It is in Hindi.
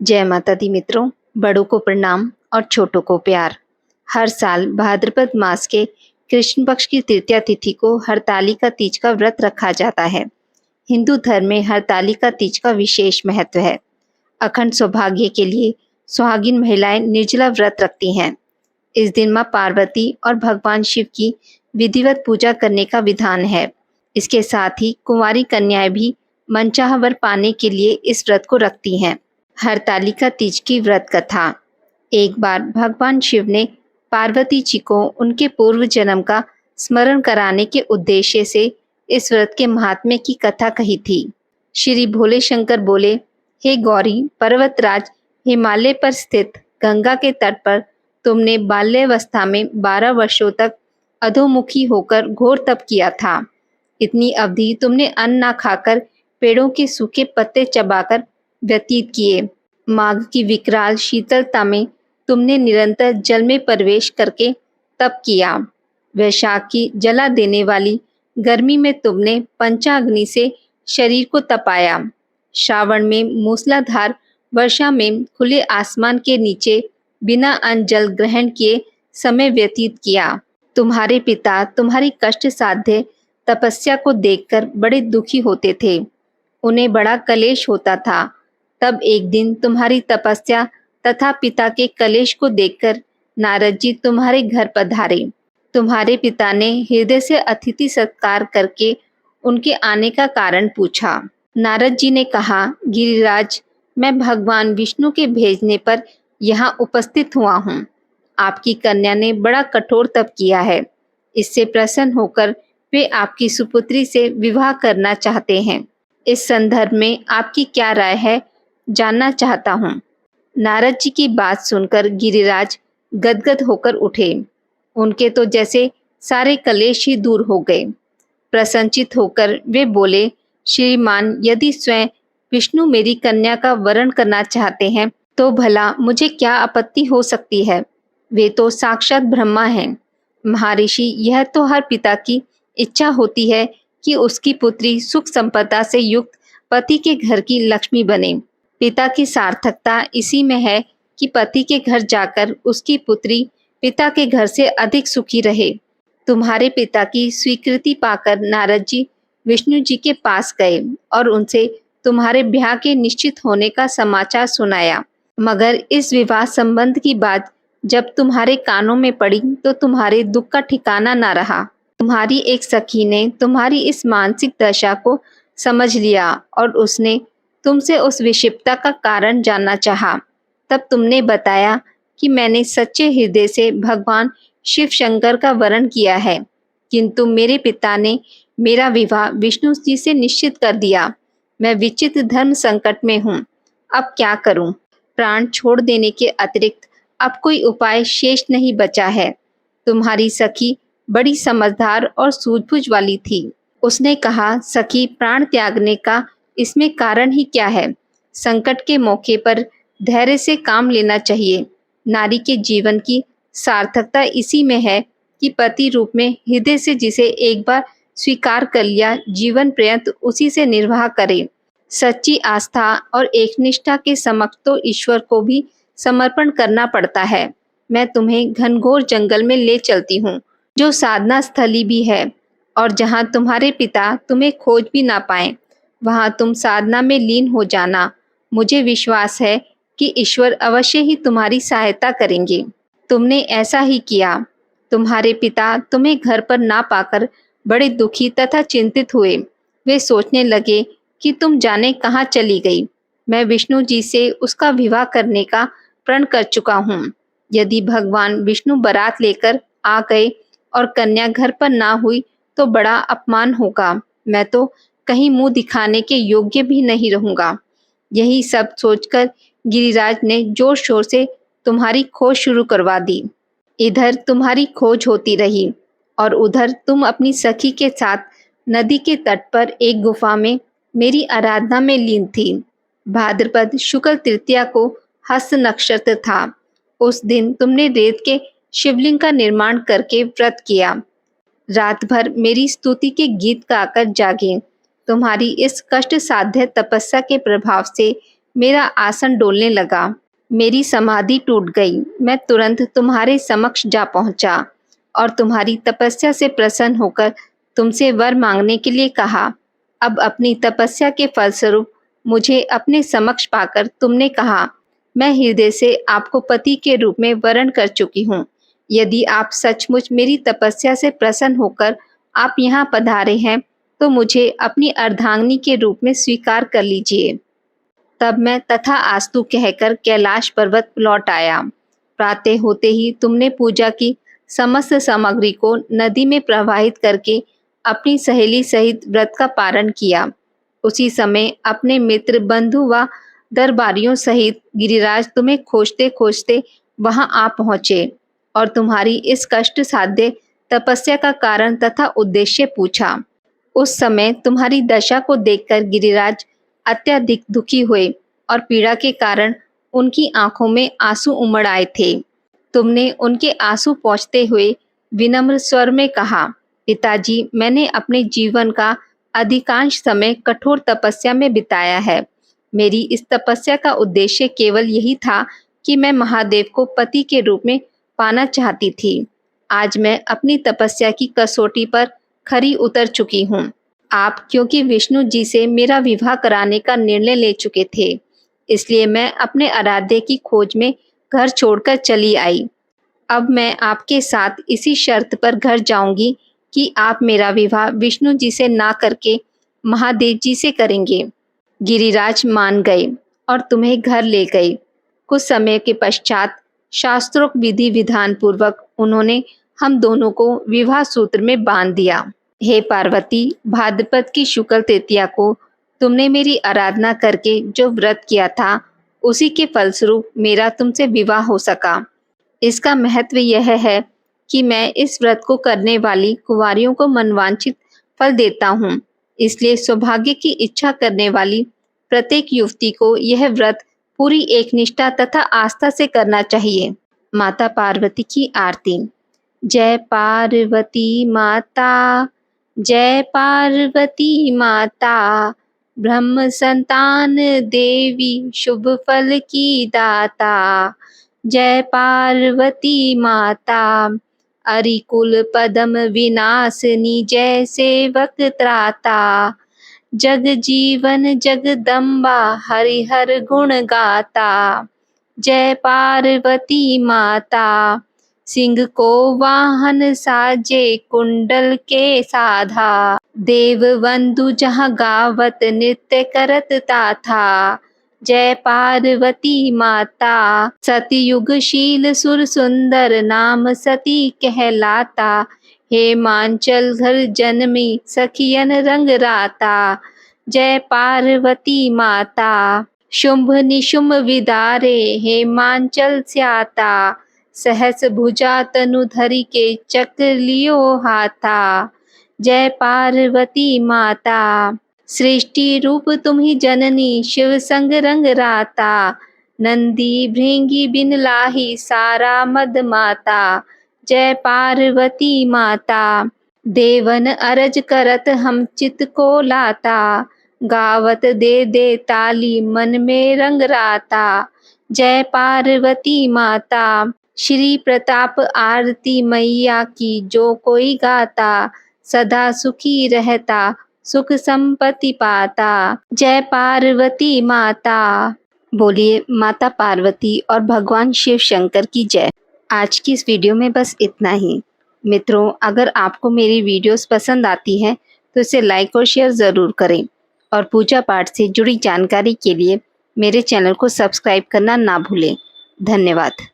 जय माता दी मित्रों, बड़ों को प्रणाम और छोटों को प्यार। हर साल भाद्रपद मास के कृष्ण पक्ष की तृतीया तिथि को हरतालिका तीज का व्रत रखा जाता है। हिंदू धर्म में हरतालिका तीज का विशेष महत्व है। अखंड सौभाग्य के लिए सुहागिन महिलाएं निर्जला व्रत रखती हैं। इस दिन मां पार्वती और भगवान शिव की विधिवत पूजा करने का विधान है। इसके साथ ही कुंवारी कन्याएं भी मनचाहा वर पाने के लिए इस व्रत को रखती हैं। हरतालिका तीज की व्रत कथा। एक बार भगवान शिव ने पार्वती जी को उनके पूर्व जन्म का स्मरण कराने के उद्देश्य से इस व्रत के महात्म्य की कथा कही थी। श्री भोले शंकर बोले, हे गौरी पर्वतराज, हिमालय पर स्थित गंगा के तट पर तुमने बाल्यावस्था में 12 वर्षों तक अधोमुखी होकर घोर तप किया था। इतनी अवधि तुमने अन्न ना खाकर पेड़ों के सूखे पत्ते चबाकर व्यतीत किए। माघ की विकराल शीतलता में तुमने निरंतर जल में प्रवेश करके तप किया। वैशाख की जला देने वाली गर्मी में तुमने पंचाग्नि से शरीर को तपाया। श्रावण में मूसलाधार वर्षा में खुले आसमान के नीचे बिना अन्न जल ग्रहण किए समय व्यतीत किया। तुम्हारे पिता तुम्हारी कष्ट साध्य तपस्या को देखकर बड़े दुखी होते थे। उन्हें बड़ा कलेश होता था। तब एक दिन तुम्हारी तपस्या तथा पिता के कलेश को देखकर नारद जी तुम्हारे घर पधारे। तुम्हारे पिता ने हृदय से अतिथि सत्कार करके उनके आने का कारण पूछा। नारद जी ने कहा, गिरिराज, मैं भगवान विष्णु के भेजने पर यहाँ उपस्थित हुआ हूँ। आपकी कन्या ने बड़ा कठोर तप किया है। इससे प्रसन्न होकर वे आपकी सुपुत्री से विवाह करना चाहते हैं। इस संदर्भ में आपकी क्या राय है, जानना चाहता हूँ। नारद जी की बात सुनकर गिरिराज गदगद होकर उठे। उनके तो जैसे सारे कलेश ही दूर हो गए। प्रसन्नचित होकर वे बोले, श्रीमान, यदि स्वयं विष्णु मेरी कन्या का वरण करना चाहते हैं तो भला मुझे क्या आपत्ति हो सकती है। वे तो साक्षात ब्रह्मा हैं। महर्षि, यह तो हर पिता की इच्छा होती है कि उसकी पुत्री सुख संपदा से युक्त पति के घर की लक्ष्मी बने। पिता की सार्थकता इसी में है कि पति के घर जाकर उसकी पुत्री पिता के घर से अधिक सुखी रहे। तुम्हारे पिता की स्वीकृति पाकर नारद जी विष्णु जी के पास गए और उनसे तुम्हारे ब्याह के निश्चित होने का समाचार सुनाया। मगर इस विवाह संबंध की बात जब तुम्हारे कानों में पड़ी तो तुम्हारे दुख का ठिकाना ना रहा। तुम्हारी एक सखी ने तुम्हारी इस मानसिक दशा को समझ लिया और उसने तुमसे उस विषिप्तता का कारण जानना चाहा। तब तुमने बताया कि मैंने सच्चे हृदय से भगवान शिव शंकर का वरण किया है, किंतु मेरे पिता ने मेरा विवाह विष्णु जी से निश्चित कर दिया। मैं विचित्र धर्म संकट में हूँ। अब क्या करूँ? प्राण छोड़ देने के अतिरिक्त अब कोई उपाय शेष नहीं बचा है। तुम्हारी सखी बड़ी समझदार और सूझबूझ वाली थी। उसने कहा, सखी, प्राण त्यागने का इसमें कारण ही क्या है? संकट के मौके पर धैर्य से काम लेना चाहिए। नारी के जीवन की सार्थकता इसी में है कि पति रूप में हृदय से जिसे एक बार स्वीकार कर लिया, जीवन पर्यंत उसी से निर्वाह करे। सच्ची आस्था और एकनिष्ठा के समक्ष तो ईश्वर को भी समर्पण करना पड़ता है। मैं तुम्हें घनघोर जंगल में ले चलती हूँ, जो साधना स्थली भी है, और जहाँ तुम्हारे पिता तुम्हें खोज भी ना पाए, वहाँ तुम साधना में लीन हो जाना। मुझे विश्वास है कि ईश्वर अवश्य ही तुम्हारी सहायता करेंगे। तुमने ऐसा ही किया। तुम्हारे पिता तुम्हें घर पर ना पाकर बड़े दुखी तथा चिंतित हुए। वे सोचने लगे कि तुम जाने कहाँ चली गई। मैं विष्णु जी से उसका विवाह करने का प्रण कर चुका हूँ। यदि भगवान विष्णु बारात लेकर आ गए और कन्या घर पर ना हुई तो बड़ा अपमान होगा। मैं तो कहीं मुंह दिखाने के योग्य भी नहीं रहूंगा। यही सब सोचकर गिरिराज ने जोर शोर से तुम्हारी खोज शुरू करवा दी। इधर तुम्हारी खोज होती रही और उधर तुम अपनी सखी के साथ नदी के तट पर एक गुफा में मेरी आराधना में लीन थी। भाद्रपद शुक्ल तृतीया को हस्त नक्षत्र था। उस दिन तुमने रेत के शिवलिंग का निर्माण करके व्रत किया। रात भर मेरी स्तुति के गीत गाकर जागे। तुम्हारी इस कष्ट साध्य तपस्या के प्रभाव से मेरा आसन डोलने लगा। मेरी समाधि टूट गई। मैं तुरंत तुम्हारे समक्ष जा पहुंचा और तुम्हारी तपस्या से प्रसन्न होकर तुमसे वर मांगने के लिए कहा। अब अपनी तपस्या के फलस्वरूप मुझे अपने समक्ष पाकर तुमने कहा, मैं हृदय से आपको पति के रूप में वरण कर चुकी हूँ। यदि आप सचमुच मेरी तपस्या से प्रसन्न होकर आप यहाँ पधारे हैं तो मुझे अपनी अर्धांगिनी के रूप में स्वीकार कर लीजिए। तब मैं तथा आस्तु कहकर कैलाश पर्वत लौट आया। प्रातः होते ही तुमने पूजा की समस्त सामग्री को नदी में प्रवाहित करके अपनी सहेली सहित व्रत का पारण किया। उसी समय अपने मित्र, बंधु व दरबारियों सहित गिरिराज तुम्हें खोजते खोजते वहां आ पहुंचे और तुम्हारी इस कष्ट साध्य तपस्या का कारण तथा उद्देश्य पूछा। उस समय तुम्हारी दशा को देखकर गिरिराज अत्यधिक दुखी हुए और पीड़ा के कारण उनकी आंखों में आंसू उमड़ आए थे। तुमने उनके आंसू पोंछते हुए विनम्र स्वर में कहा, पिताजी, मैंने अपने जीवन का अधिकांश समय कठोर तपस्या में बिताया है। मेरी इस तपस्या का उद्देश्य केवल यही था कि मैं महादेव को पति के रूप में पाना चाहती थी। आज मैं अपनी तपस्या की कसौटी पर खरी उतर चुकी हूँ। आप क्योंकि विष्णु जी से मेरा विवाह कराने का निर्णय ले चुके थे, इसलिए मैं अपने आराध्य की खोज में घर छोड़कर चली आई। अब मैं आपके साथ इसी शर्त पर घर जाऊंगी कि आप मेरा विवाह विष्णु जी से ना करके महादेव जी से करेंगे। गिरिराज मान गए और तुम्हें घर ले गए। कुछ समय के पश्चात शास्त्रोक्त विधि विधान पूर्वक उन्होंने हम दोनों को विवाह सूत्र में बांध दिया। हे पार्वती, भाद्रपद की शुक्ल तृतीया को तुमने मेरी आराधना करके जो व्रत किया था, उसी के फलस्वरूप मेरा तुमसे विवाह हो सका। इसका महत्व यह है कि मैं इस व्रत को करने वाली कुंवारियों को मनवांछित फल देता हूँ। इसलिए सौभाग्य की इच्छा करने वाली प्रत्येक युवती को यह व्रत पूरी एकनिष्ठा तथा आस्था से करना चाहिए। माता पार्वती की आरती। जय पार्वती माता, जय पार्वती माता, ब्रह्म संतान देवी शुभ फल की दाता। जय पार्वती माता, अरिकुल पदम विनाशनी, जय सेवक त्राता। जग जीवन जगदम्बा, हरिहर गुण गाता। जय पार्वती माता, सिंह को वाहन साजे, कुंडल के साधा। देव बंधु जहाँ गावत, नृत्य करत था। जय पार्वती माता, सतयुगशील सुर सुंदर, नाम सती कहलाता। हेमांचल घर जन्मी, सखियन रंग राता। जय पार्वती माता, शुंभ निशुंभ विदारे, हेमांचल स्याता। सहस भुजा तनु धरि के, चक्र लियो हाथा। जय पार्वती माता, सृष्टि रूप तुम ही जननी, शिव संग रंग राता। नंदी भृंगी बिन लाही, सारा मद माता। जय पार्वती माता, देवन अरज करत, हम चित को लाता। गावत दे ताली, मन में रंग राता। जय पार्वती माता, श्री प्रताप आरती मैया की, जो कोई गाता। सदा सुखी रहता, सुख संपत्ति पाता। जय पार्वती माता। बोलिए माता पार्वती और भगवान शिव शंकर की जय। आज की इस वीडियो में बस इतना ही। मित्रों, अगर आपको मेरी वीडियोस पसंद आती हैं तो इसे लाइक और शेयर ज़रूर करें और पूजा पाठ से जुड़ी जानकारी के लिए मेरे चैनल को सब्सक्राइब करना ना भूलें। धन्यवाद।